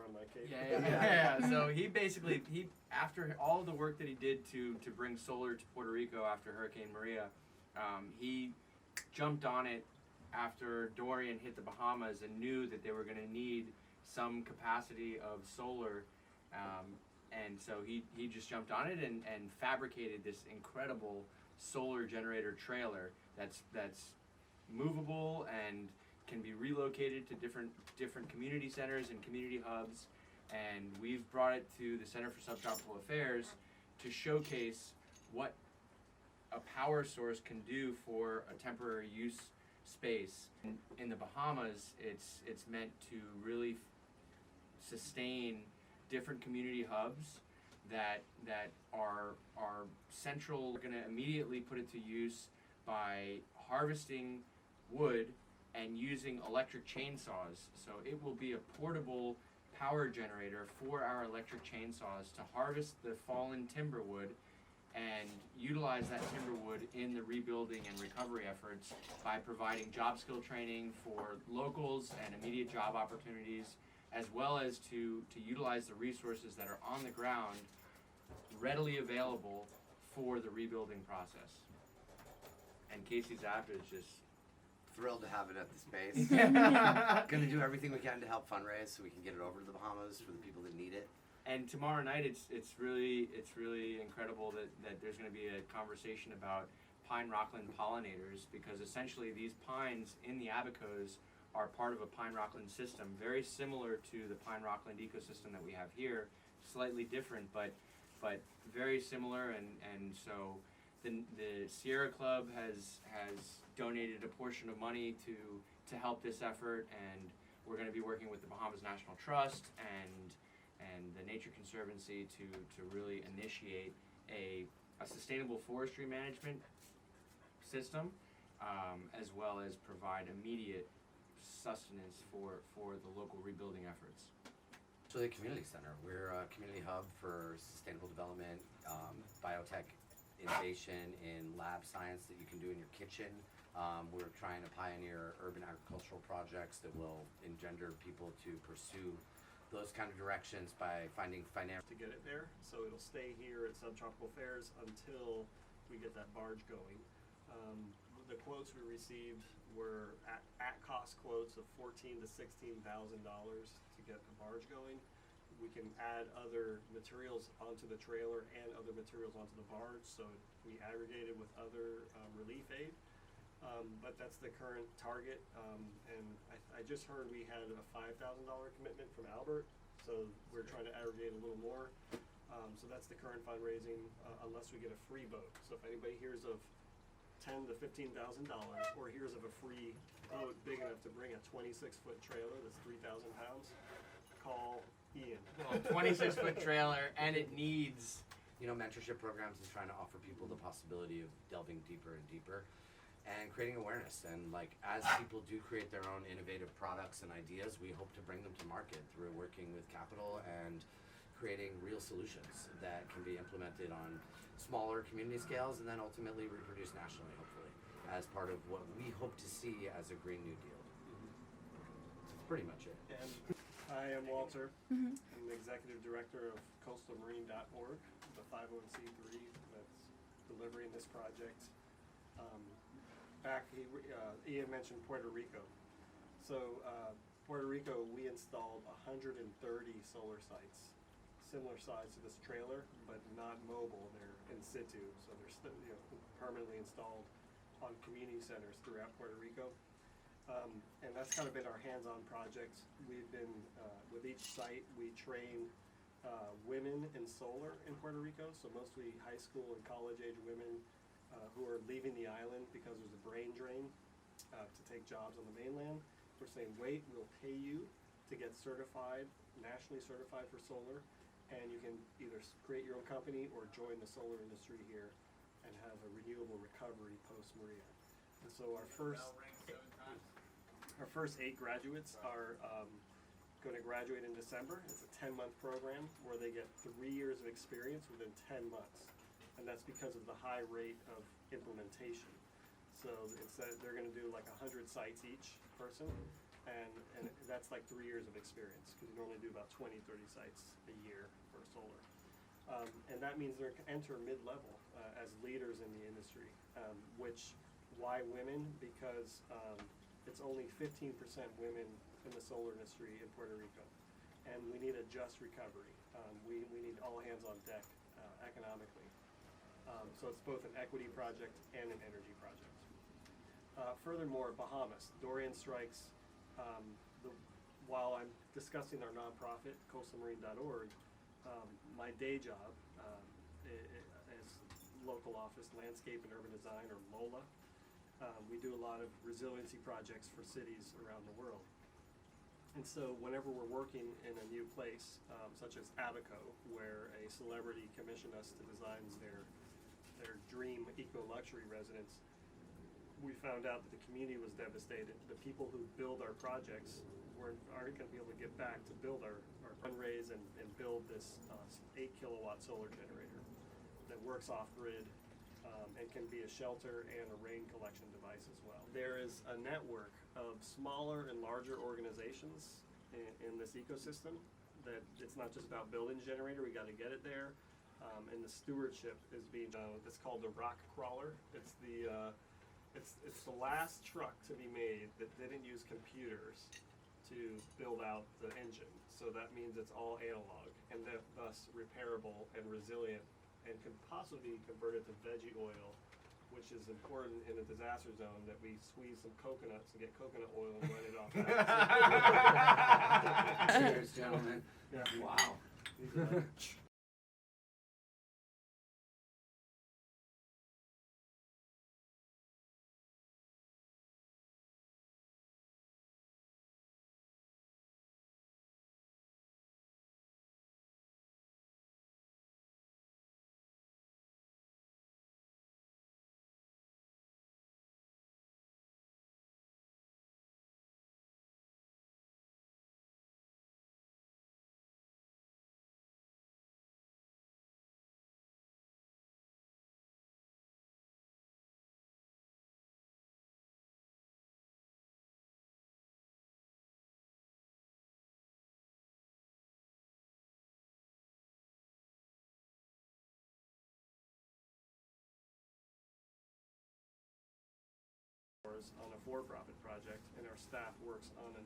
on my cape. Yeah. So he after all the work that he did to bring solar to Puerto Rico after Hurricane Maria, he jumped on it after Dorian hit the Bahamas and knew that they were going to need some capacity of solar, and so he just jumped on it and fabricated this incredible solar generator trailer that's movable and can be relocated to different community centers and community hubs, and we've brought it to the Center for Subtropical Affairs to showcase what a power source can do for a temporary use space. In the Bahamas, it's meant to really sustain different community hubs that are central. We're going to immediately put it to use by harvesting wood and using electric chainsaws. So it will be a portable power generator for our electric chainsaws to harvest the fallen timber wood and utilize that timber wood in the rebuilding and recovery efforts by providing job skill training for locals and immediate job opportunities, as well as to utilize the resources that are on the ground readily available for the rebuilding process. And Casey Zapp is just thrilled to have it at the space. Going to do everything we can to help fundraise so we can get it over to the Bahamas for the people that need it. And tomorrow night, it's really incredible that there's going to be a conversation about pine rockland pollinators, because essentially these pines in the Abacos are part of a pine rockland system, very similar to the pine rockland ecosystem that we have here, slightly different, but very similar. And so the Sierra Club has donated a portion of money to help this effort, and we're going to be working with the Bahamas National Trust and the Nature Conservancy to really initiate a sustainable forestry management system, as well as provide immediate sustenance for the local rebuilding efforts. So the community center, we're a community hub for sustainable development, biotech innovation in lab science that you can do in your kitchen. We're trying to pioneer urban agricultural projects that will engender people to pursue those kind of directions by finding financial to get it there. So it'll stay here at Subtropical Affairs until we get that barge going. The quotes we received were at cost quotes of $14,000 to $16,000 to get the barge going. We can add other materials onto the trailer and other materials onto the barge, so we aggregated with other relief aid. But that's the current target, and I just heard we had a $5,000 commitment from Albert, so we're trying to aggregate a little more. So that's the current fundraising, unless we get a free boat. So if anybody hears of $10,000 to $15,000, or hears of a free boat big enough to bring a 26-foot trailer that's 3,000 pounds, call Ian. Well, 26-foot trailer, and it needs, mentorship programs is trying to offer people the possibility of delving deeper and deeper and creating awareness. And as people do create their own innovative products and ideas, we hope to bring them to market through working with capital and creating real solutions that can be implemented on smaller community scales and then ultimately reproduced nationally, hopefully, as part of what we hope to see as a Green New Deal. That's pretty much it. And I am Walter. I'm the executive director of coastalmarine.org, the 501c3 that's delivering this project. Ian mentioned Puerto Rico. So Puerto Rico, we installed 130 solar sites, similar size to this trailer, but not mobile. They're in situ, so they're still permanently installed on community centers throughout Puerto Rico. And that's kind of been our hands-on project. We've been, with each site, we train women in solar in Puerto Rico, so mostly high school and college-age women who are leaving the island because there's a brain drain to take jobs on the mainland. We're saying, wait, we'll pay you to get certified, nationally certified for solar, and you can either create your own company or join the solar industry here and have a renewable recovery post-Maria. And so our first 8 graduates are going to graduate in December. It's a 10-month program where they get 3 years of experience within 10 months. And that's because of the high rate of implementation. So it's that they're going to do 100 sites each person, and that's like 3 years of experience, because you normally do about 20, 30 sites a year for solar. And that means they're enter mid-level as leaders in the industry, why women? Because it's only 15% women in the solar industry in Puerto Rico, and we need a just recovery. We need all hands on deck economically. So it's both an equity project and an energy project. Furthermore, Bahamas, Dorian strikes. While I'm discussing our nonprofit, coastalmarine.org, my day job is local office landscape and urban design, or LOLA. We do a lot of resiliency projects for cities around the world. And so whenever we're working in a new place, such as Abaco, where a celebrity commissioned us to design their dream eco-luxury residence, we found out that the community was devastated. The people who build our projects aren't going to be able to get back to build our fundraise and build this 8 kilowatt solar generator that works off-grid and can be a shelter and a rain collection device as well. There is a network of smaller and larger organizations in this ecosystem, that it's not just about building a generator, we got to get it there. And the stewardship is being done. It's called the rock crawler. It's the last truck to be made that didn't use computers to build out the engine. So that means it's all analog, and thus repairable and resilient, and could possibly be converted to veggie oil, which is important in a disaster zone, that we squeeze some coconuts and get coconut oil and run it off that. Cheers, gentlemen. Yeah. Wow. On a for-profit project, and our staff works on a